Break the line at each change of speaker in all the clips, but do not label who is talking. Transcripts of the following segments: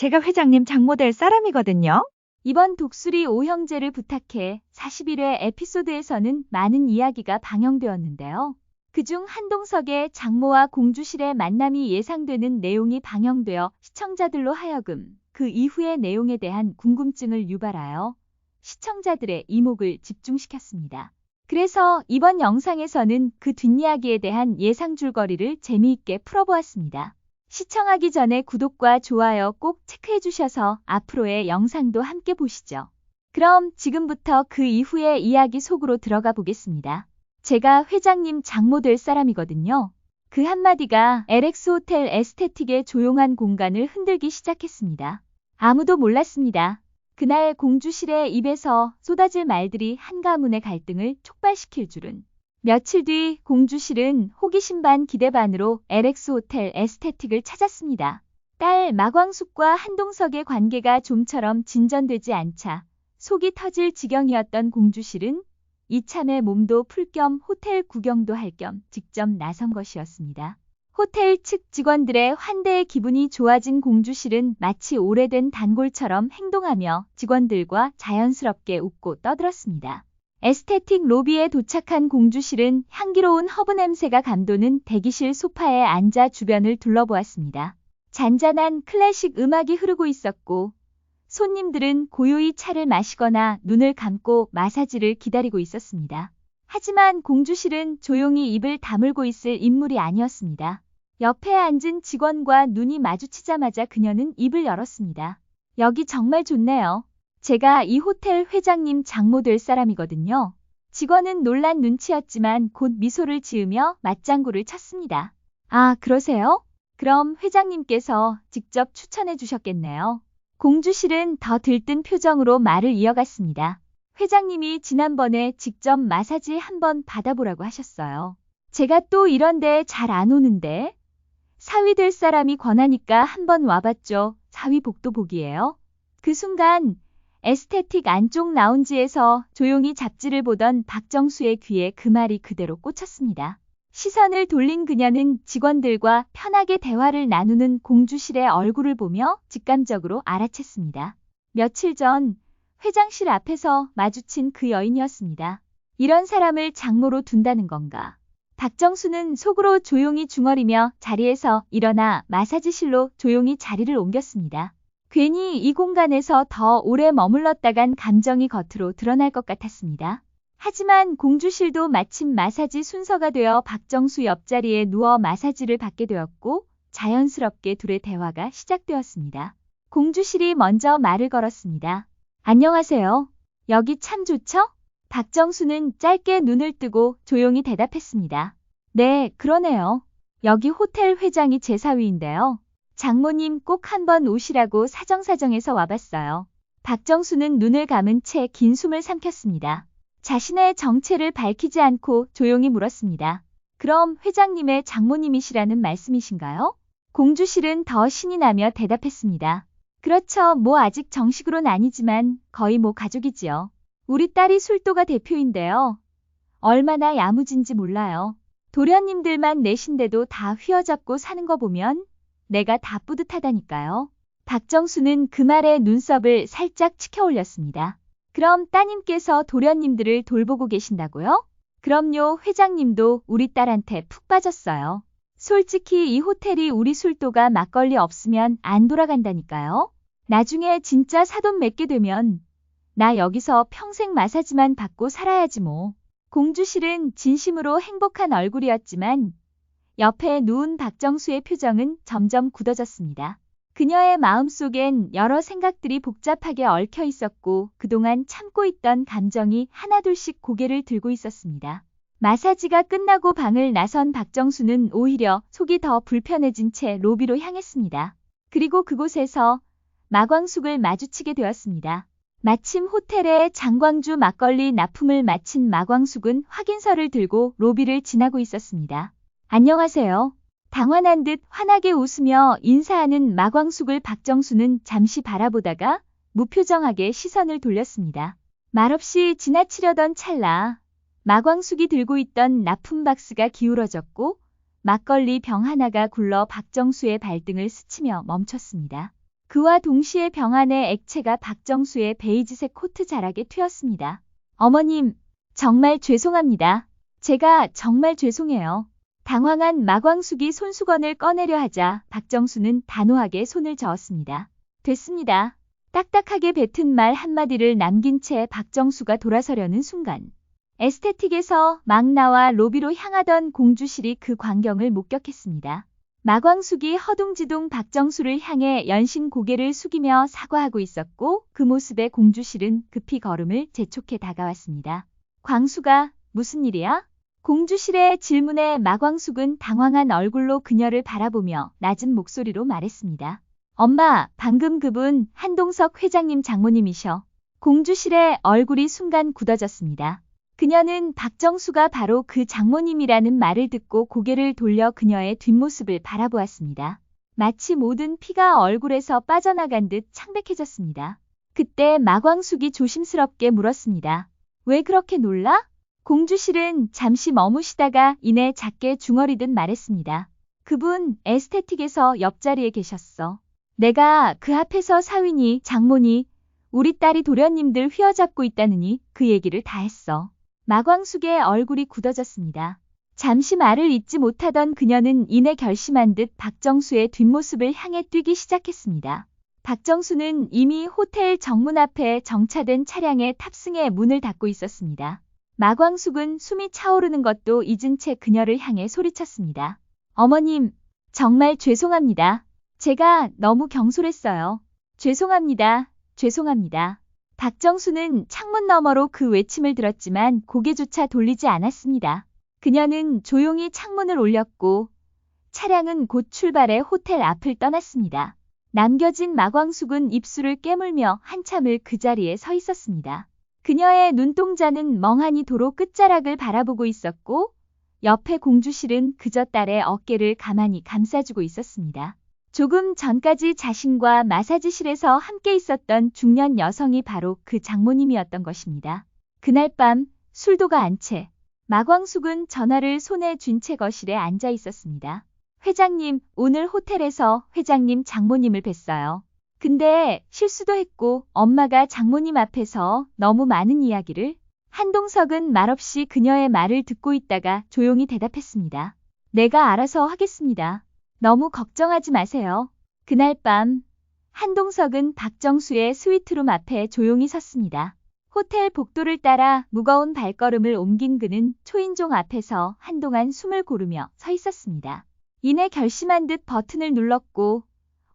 제가 회장님 장모 될 사람이거든요.
이번 독수리 오형제를 부탁해 41회 에피소드에서는 많은 이야기가 방영되었는데요. 그중 한동석의 장모와 공주실의 만남이 예상되는 내용이 방영되어 시청자들로 하여금 그 이후의 내용에 대한 궁금증을 유발하여 시청자들의 이목을 집중시켰습니다. 그래서 이번 영상에서는 그 뒷이야기에 대한 예상 줄거리를 재미있게 풀어보았습니다. 시청하기 전에 구독과 좋아요 꼭 체크해 주셔서 앞으로의 영상도 함께 보시죠. 그럼 지금부터 그 이후의 이야기 속으로 들어가 보겠습니다. 제가 회장님 장모 될 사람이거든요. 그 한마디가 LX 호텔 에스테틱의 조용한 공간을 흔들기 시작했습니다. 아무도 몰랐습니다. 그날 공주실의 입에서 쏟아질 말들이 한 가문의 갈등을 촉발시킬 줄은. 며칠 뒤 공주실은 호기심 반 기대 반으로 LX 호텔 에스테틱을 찾았습니다. 딸 마광숙과 한동석의 관계가 좀처럼 진전되지 않자 속이 터질 지경이었던 공주실은 이참에 몸도 풀 겸 호텔 구경도 할 겸 직접 나선 것이었습니다. 호텔 측 직원들의 환대에 기분이 좋아진 공주실은 마치 오래된 단골처럼 행동하며 직원들과 자연스럽게 웃고 떠들었습니다. 에스테틱 로비에 도착한 공주실은 향기로운 허브 냄새가 감도는 대기실 소파에 앉아 주변을 둘러보았습니다. 잔잔한 클래식 음악이 흐르고 있었고 손님들은 고요히 차를 마시거나 눈을 감고 마사지를 기다리고 있었습니다. 하지만 공주실은 조용히 입을 다물고 있을 인물이 아니었습니다. 옆에 앉은 직원과 눈이 마주치자마자 그녀는 입을 열었습니다. 여기 정말 좋네요. 제가 이 호텔 회장님 장모 될 사람이거든요. 직원은 놀란 눈치였지만 곧 미소를 지으며 맞장구를 쳤습니다. 아, 그러세요? 그럼 회장님께서 직접 추천해 주셨겠네요. 공주실은 더 들뜬 표정으로 말을 이어갔습니다. 회장님이 지난번에 직접 마사지 한번 받아보라고 하셨어요. 제가 또 이런 데 잘 안 오는데. 사위 될 사람이 권하니까 한번 와봤죠. 사위 복도 보기예요. 그 순간 에스테틱 안쪽 라운지에서 조용히 잡지를 보던 박정수의 귀에 그 말이 그대로 꽂혔습니다. 시선을 돌린 그녀는 직원들과 편하게 대화를 나누는 공주실의 얼굴을 보며 직감적으로 알아챘습니다. 며칠 전 회장실 앞에서 마주친 그 여인이었습니다. 이런 사람을 장모로 둔다는 건가? 박정수는 속으로 조용히 중얼이며 자리에서 일어나 마사지실로 조용히 자리를 옮겼습니다. 괜히 이 공간에서 더 오래 머물렀다간 감정이 겉으로 드러날 것 같았습니다. 하지만 공주실도 마침 마사지 순서가 되어 박정수 옆자리에 누워 마사지를 받게 되었고 자연스럽게 둘의 대화가 시작되었습니다. 공주실이 먼저 말을 걸었습니다. 안녕하세요. 여기 참 좋죠? 박정수는 짧게 눈을 뜨고 조용히 대답했습니다. 네, 그러네요. 여기 호텔 회장이 제 사위인데요. 장모님 꼭 한번 오시라고 사정사정해서 와봤어요. 박정수는 눈을 감은 채 긴 숨을 삼켰습니다. 자신의 정체를 밝히지 않고 조용히 물었습니다. 그럼 회장님의 장모님이시라는 말씀이신가요? 공주실은 더 신이 나며 대답했습니다. 그렇죠. 뭐 아직 정식으로는 아니지만 거의 뭐 가족이지요. 우리 딸이 술도가 대표인데요. 얼마나 야무진지 몰라요. 도련님들만 넷인데도 다 휘어잡고 사는 거 보면 내가 다 뿌듯하다니까요. 박정수는 그 말에 눈썹을 살짝 치켜 올렸습니다. 그럼 따님께서 도련님들을 돌보고 계신다고요? 그럼요. 회장님도 우리 딸한테 푹 빠졌어요. 솔직히 이 호텔이 우리 술도가 막걸리 없으면 안 돌아간다니까요. 나중에 진짜 사돈 맺게 되면 나 여기서 평생 마사지만 받고 살아야지 뭐. 공주실은 진심으로 행복한 얼굴이었지만 옆에 누운 박정수의 표정은 점점 굳어졌습니다. 그녀의 마음속엔 여러 생각들이 복잡하게 얽혀 있었고 그동안 참고 있던 감정이 하나둘씩 고개를 들고 있었습니다. 마사지가 끝나고 방을 나선 박정수는 오히려 속이 더 불편해진 채 로비로 향했습니다. 그리고 그곳에서 마광숙을 마주치게 되었습니다. 마침 호텔에 장광주 막걸리 납품을 마친 마광숙은 확인서를 들고 로비를 지나고 있었습니다. 안녕하세요. 당황한 듯 환하게 웃으며 인사하는 마광숙을 박정수는 잠시 바라보다가 무표정하게 시선을 돌렸습니다. 말없이 지나치려던 찰나 마광숙이 들고 있던 납품 박스가 기울어졌고 막걸리 병 하나가 굴러 박정수의 발등을 스치며 멈췄습니다. 그와 동시에 병 안에 액체가 박정수의 베이지색 코트 자락에 튀었습니다. 어머님, 정말 죄송합니다. 제가 정말 죄송해요. 당황한 마광숙이 손수건을 꺼내려 하자 박정수는 단호하게 손을 저었습니다. 됐습니다. 딱딱하게 뱉은 말 한마디를 남긴 채 박정수가 돌아서려는 순간 에스테틱에서 막 나와 로비로 향하던 공주실이 그 광경을 목격했습니다. 마광숙이 허둥지둥 박정수를 향해 연신 고개를 숙이며 사과하고 있었고 그 모습에 공주실은 급히 걸음을 재촉해 다가왔습니다. 광수가 무슨 일이야? 공주실의 질문에 마광숙은 당황한 얼굴로 그녀를 바라보며 낮은 목소리로 말했습니다. 엄마, 방금 그분 한동석 회장님 장모님이셔. 공주실의 얼굴이 순간 굳어졌습니다. 그녀는 박정수가 바로 그 장모님이라는 말을 듣고 고개를 돌려 그녀의 뒷모습을 바라보았습니다. 마치 모든 피가 얼굴에서 빠져나간 듯 창백해졌습니다. 그때 마광숙이 조심스럽게 물었습니다. 왜 그렇게 놀라? 공주실은 잠시 머무시다가 이내 작게 중얼이듯 말했습니다. 그분 에스테틱에서 옆자리에 계셨어. 내가 그 앞에서 사위니, 장모니, 우리 딸이 도련님들 휘어잡고 있다느니 그 얘기를 다 했어. 마광숙의 얼굴이 굳어졌습니다. 잠시 말을 잇지 못하던 그녀는 이내 결심한 듯 박정수의 뒷모습을 향해 뛰기 시작했습니다. 박정수는 이미 호텔 정문 앞에 정차된 차량에 탑승해 문을 닫고 있었습니다. 마광숙은 숨이 차오르는 것도 잊은 채 그녀를 향해 소리쳤습니다. 어머님, 정말 죄송합니다. 제가 너무 경솔했어요. 죄송합니다. 죄송합니다. 박정수는 창문 너머로 그 외침을 들었지만 고개조차 돌리지 않았습니다. 그녀는 조용히 창문을 올렸고 차량은 곧 출발해 호텔 앞을 떠났습니다. 남겨진 마광숙은 입술을 깨물며 한참을 그 자리에 서 있었습니다. 그녀의 눈동자는 멍하니 도로 끝자락을 바라보고 있었고 옆에 공주실은 그저 딸의 어깨를 가만히 감싸주고 있었습니다. 조금 전까지 자신과 마사지실에서 함께 있었던 중년 여성이 바로 그 장모님이었던 것입니다. 그날 밤 술도가 안 채 마광숙은 전화를 손에 쥔 채 거실에 앉아 있었습니다. 회장님, 오늘 호텔에서 회장님 장모님을 뵀어요. 근데 실수도 했고 엄마가 장모님 앞에서 너무 많은 이야기를. 한동석은 말없이 그녀의 말을 듣고 있다가 조용히 대답했습니다. 내가 알아서 하겠습니다. 너무 걱정하지 마세요. 그날 밤 한동석은 박정수의 스위트룸 앞에 조용히 섰습니다. 호텔 복도를 따라 무거운 발걸음을 옮긴 그는 초인종 앞에서 한동안 숨을 고르며 서 있었습니다. 이내 결심한 듯 버튼을 눌렀고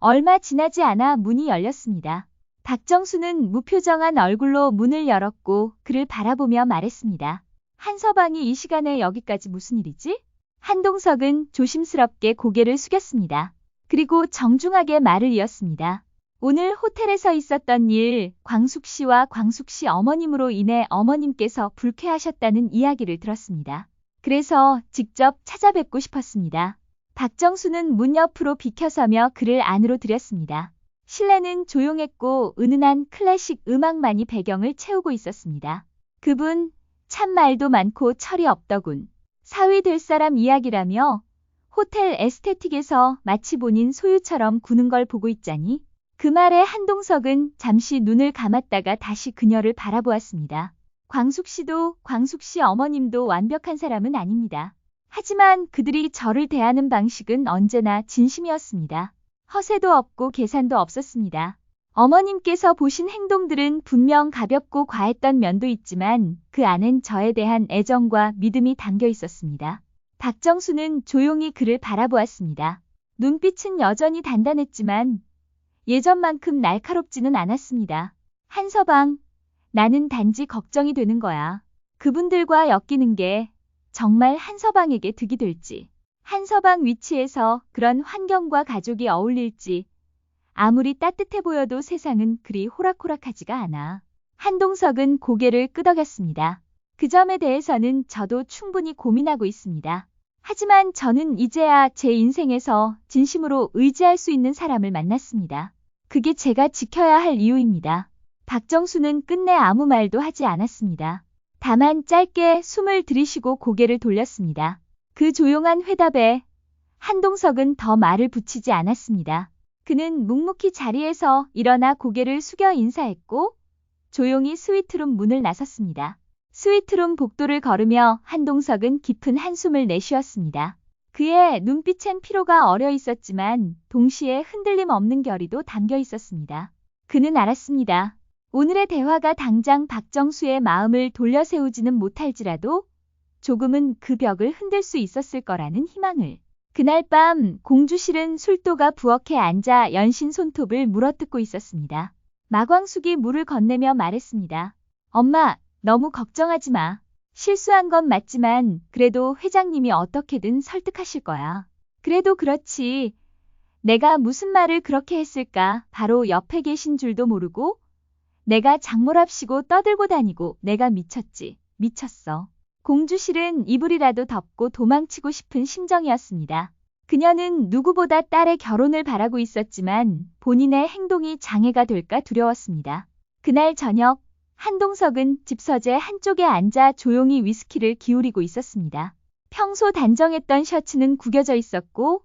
얼마 지나지 않아 문이 열렸습니다. 박정수는 무표정한 얼굴로 문을 열었고 그를 바라보며 말했습니다. 한서방이 이 시간에 여기까지 무슨 일이지? 한동석은 조심스럽게 고개를 숙였습니다. 그리고 정중하게 말을 이었습니다. 오늘 호텔에서 있었던 일, 광숙 씨와 광숙 씨 어머님으로 인해 어머님께서 불쾌하셨다는 이야기를 들었습니다. 그래서 직접 찾아뵙고 싶었습니다. 박정수는 문 옆으로 비켜서며 그를 안으로 들였습니다. 실내는 조용했고 은은한 클래식 음악만이 배경을 채우고 있었습니다. 그분 참 말도 많고 철이 없더군. 사위 될 사람 이야기라며 호텔 에스테틱에서 마치 본인 소유처럼 구는 걸 보고 있자니. 그 말에 한동석은 잠시 눈을 감았다가 다시 그녀를 바라보았습니다. 광숙 씨도 광숙 씨 어머님도 완벽한 사람은 아닙니다. 하지만 그들이 저를 대하는 방식은 언제나 진심이었습니다. 허세도 없고 계산도 없었습니다. 어머님께서 보신 행동들은 분명 가볍고 과했던 면도 있지만 그 안엔 저에 대한 애정과 믿음이 담겨 있었습니다. 박정수는 조용히 그를 바라보았습니다. 눈빛은 여전히 단단했지만 예전만큼 날카롭지는 않았습니다. 한서방, 나는 단지 걱정이 되는 거야. 그분들과 엮이는 게 정말 한서방에게 득이 될지, 한서방 위치에서 그런 환경과 가족이 어울릴지, 아무리 따뜻해 보여도 세상은 그리 호락호락하지가 않아. 한동석은 고개를 끄덕였습니다. 그 점에 대해서는 저도 충분히 고민하고 있습니다. 하지만 저는 이제야 제 인생에서 진심으로 의지할 수 있는 사람을 만났습니다. 그게 제가 지켜야 할 이유입니다. 박정수는 끝내 아무 말도 하지 않았습니다. 다만 짧게 숨을 들이쉬고 고개를 돌렸습니다. 그 조용한 회답에 한동석은 더 말을 붙이지 않았습니다. 그는 묵묵히 자리에서 일어나 고개를 숙여 인사했고 조용히 스위트룸 문을 나섰습니다. 스위트룸 복도를 걸으며 한동석은 깊은 한숨을 내쉬었습니다. 그의 눈빛엔 피로가 어려 있었지만 동시에 흔들림 없는 결의도 담겨 있었습니다. 그는 알았습니다. 오늘의 대화가 당장 박정수의 마음을 돌려세우지는 못할지라도 조금은 그 벽을 흔들 수 있었을 거라는 희망을. 그날 밤 공주실은 술도가 부엌에 앉아 연신 손톱을 물어뜯고 있었습니다. 마광숙이 물을 건네며 말했습니다. 엄마, 너무 걱정하지 마. 실수한 건 맞지만 그래도 회장님이 어떻게든 설득하실 거야. 그래도 그렇지. 내가 무슨 말을 그렇게 했을까? 바로 옆에 계신 줄도 모르고 내가 장모랍시고 떠들고 다니고 내가 미쳤지. 미쳤어. 공주실은 이불이라도 덮고 도망치고 싶은 심정이었습니다. 그녀는 누구보다 딸의 결혼을 바라고 있었지만 본인의 행동이 장애가 될까 두려웠습니다. 그날 저녁 한동석은 집서재 한쪽에 앉아 조용히 위스키를 기울이고 있었습니다. 평소 단정했던 셔츠는 구겨져 있었고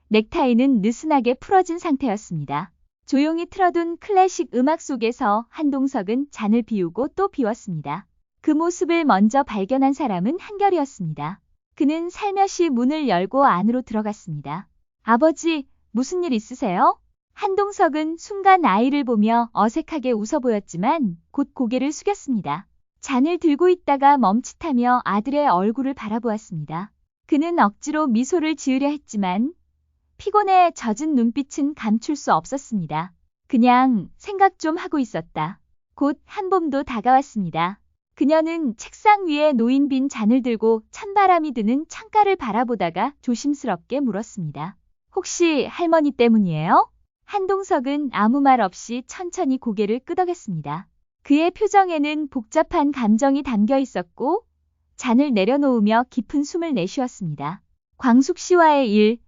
넥타이는 느슨하게 풀어진 상태였습니다. 조용히 틀어둔 클래식 음악 속에서 한동석은 잔을 비우고 또 비웠습니다. 그 모습을 먼저 발견한 사람은 한결이었습니다. 그는 살며시 문을 열고 안으로 들어갔습니다. 아버지, 무슨 일 있으세요? 한동석은 순간 아이를 보며 어색하게 웃어 보였지만 곧 고개를 숙였습니다. 잔을 들고 있다가 멈칫하며 아들의 얼굴을 바라보았습니다. 그는 억지로 미소를 지으려 했지만 피곤에 젖은 눈빛은 감출 수 없었습니다. 그냥 생각 좀 하고 있었다. 곧 한봄도 다가왔습니다. 그녀는 책상 위에 놓인 빈 잔을 들고 찬바람이 드는 창가를 바라보다가 조심스럽게 물었습니다. 혹시 할머니 때문이에요? 한동석은 아무 말 없이 천천히 고개를 끄덕였습니다. 그의 표정에는 복잡한 감정이 담겨 있었고 잔을 내려놓으며 깊은 숨을 내쉬었습니다. 광숙 씨와의 일,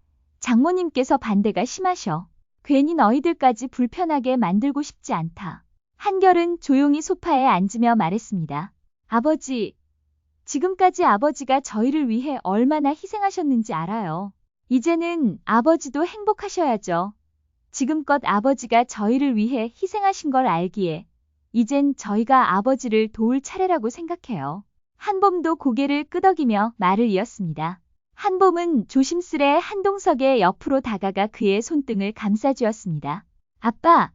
장모님께서 반대가 심하셔. 괜히 너희들까지 불편하게 만들고 싶지 않다. 한결은 조용히 소파에 앉으며 말했습니다. 아버지, 지금까지 아버지가 저희를 위해 얼마나 희생하셨는지 알아요. 이제는 아버지도 행복하셔야죠. 지금껏 아버지가 저희를 위해 희생하신 걸 알기에 이젠 저희가 아버지를 도울 차례라고 생각해요. 한봄도 고개를 끄덕이며 말을 이었습니다. 한봄은 조심스레 한동석의 옆으로 다가가 그의 손등을 감싸주었습니다. 아빠,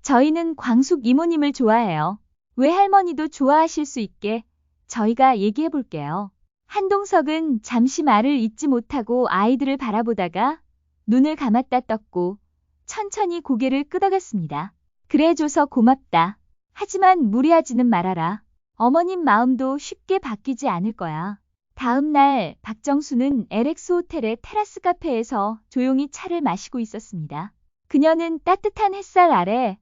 저희는 광숙 이모님을 좋아해요. 외할머니도 좋아하실 수 있게 저희가 얘기해 볼게요. 한동석은 잠시 말을 잇지 못하고 아이들을 바라보다가 눈을 감았다 떴고 천천히 고개를 끄덕였습니다. 그래줘서 고맙다. 하지만 무리하지는 말아라. 어머님 마음도 쉽게 바뀌지 않을 거야. 다음 날 박정수는 LX 호텔의 테라스 카페에서 조용히 차를 마시고 있었습니다. 그녀는 따뜻한 햇살 아래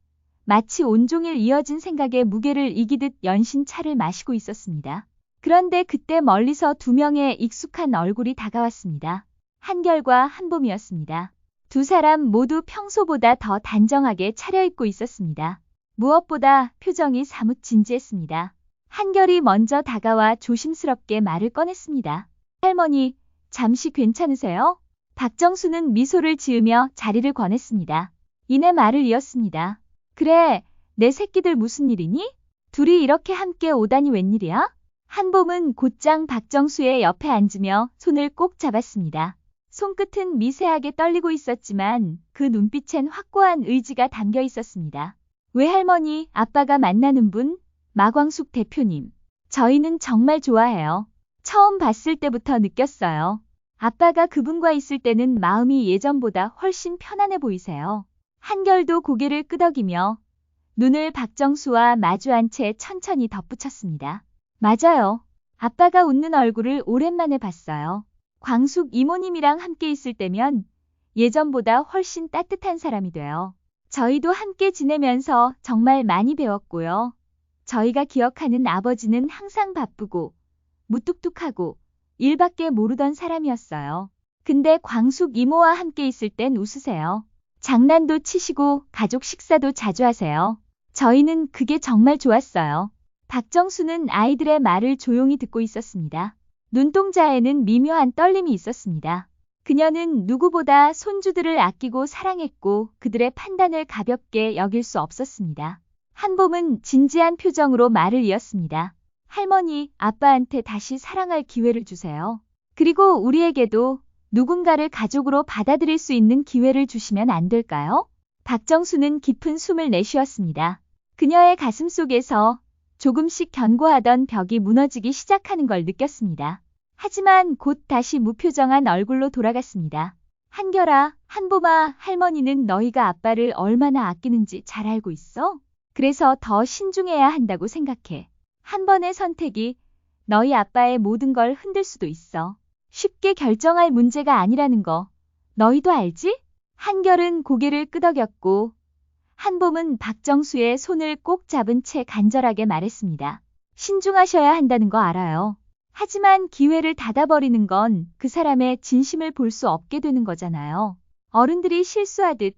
마치 온종일 이어진 생각의 무게를 이기듯 연신 차를 마시고 있었습니다. 그런데 그때 멀리서 두 명의 익숙한 얼굴이 다가왔습니다. 한결과 한봄이었습니다. 두 사람 모두 평소보다 더 단정하게 차려입고 있었습니다. 무엇보다 표정이 사뭇 진지했습니다. 한결이 먼저 다가와 조심스럽게 말을 꺼냈습니다. 할머니, 잠시 괜찮으세요? 박정수는 미소를 지으며 자리를 권했습니다. 이내 말을 이었습니다. 그래, 내 새끼들 무슨 일이니? 둘이 이렇게 함께 오다니 웬일이야? 한봄은 곧장 박정수의 옆에 앉으며 손을 꼭 잡았습니다. 손끝은 미세하게 떨리고 있었지만 그 눈빛엔 확고한 의지가 담겨 있었습니다. 외할머니, 아빠가 만나는 분, 마광숙 대표님. 저희는 정말 좋아해요. 처음 봤을 때부터 느꼈어요. 아빠가 그분과 있을 때는 마음이 예전보다 훨씬 편안해 보이세요. 한결도 고개를 끄덕이며 눈을 박정수와 마주한 채 천천히 덧붙였습니다. 맞아요. 아빠가 웃는 얼굴을 오랜만에 봤어요. 광숙 이모님이랑 함께 있을 때면 예전보다 훨씬 따뜻한 사람이 돼요. 저희도 함께 지내면서 정말 많이 배웠고요. 저희가 기억하는 아버지는 항상 바쁘고 무뚝뚝하고 일밖에 모르던 사람이었어요. 근데 광숙 이모와 함께 있을 땐 웃으세요. 장난도 치시고 가족 식사도 자주 하세요. 저희는 그게 정말 좋았어요. 박정수는 아이들의 말을 조용히 듣고 있었습니다. 눈동자에는 미묘한 떨림이 있었습니다. 그녀는 누구보다 손주들을 아끼고 사랑했고 그들의 판단을 가볍게 여길 수 없었습니다. 한봄은 진지한 표정으로 말을 이었습니다. 할머니, 아빠한테 다시 사랑할 기회를 주세요. 그리고 우리에게도 누군가를 가족으로 받아들일 수 있는 기회를 주시면 안 될까요? 박정수는 깊은 숨을 내쉬었습니다. 그녀의 가슴 속에서 조금씩 견고하던 벽이 무너지기 시작하는 걸 느꼈습니다. 하지만 곧 다시 무표정한 얼굴로 돌아갔습니다. 한결아, 한봄아, 할머니는 너희가 아빠를 얼마나 아끼는지 잘 알고 있어? 그래서 더 신중해야 한다고 생각해. 한 번의 선택이 너희 아빠의 모든 걸 흔들 수도 있어. 쉽게 결정할 문제가 아니라는 거 너희도 알지? 한결은 고개를 끄덕였고 한봄은 박정수의 손을 꼭 잡은 채 간절하게 말했습니다. 신중하셔야 한다는 거 알아요. 하지만 기회를 닫아버리는 건 그 사람의 진심을 볼 수 없게 되는 거잖아요. 어른들이 실수하듯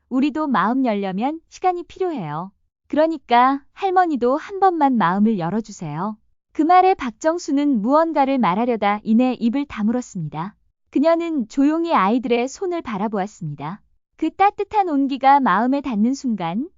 우리도 마음 열려면 시간이 필요해요. 그러니까 할머니도 한 번만 마음을 열어주세요. 그 말에 박정수는 무언가를 말하려다 이내 입을 다물었습니다. 그녀는 조용히 아이들의 손을 바라보았습니다. 그 따뜻한 온기가 마음에 닿는 순간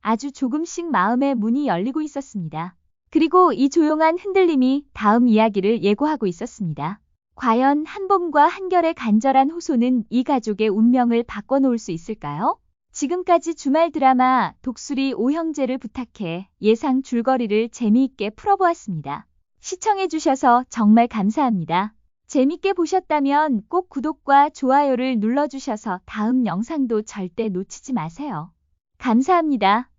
아주 조금씩 마음의 문이 열리고 있었습니다. 그리고 이 조용한 흔들림이 다음 이야기를 예고하고 있었습니다. 과연 한봄과 한결의 간절한 호소는 이 가족의 운명을 바꿔놓을 수 있을까요? 지금까지 주말 드라마 독수리 오형제를 부탁해 예상 줄거리를 재미있게 풀어보았습니다. 시청해주셔서 정말 감사합니다. 재밌게 보셨다면 꼭 구독과 좋아요를 눌러주셔서 다음 영상도 절대 놓치지 마세요. 감사합니다.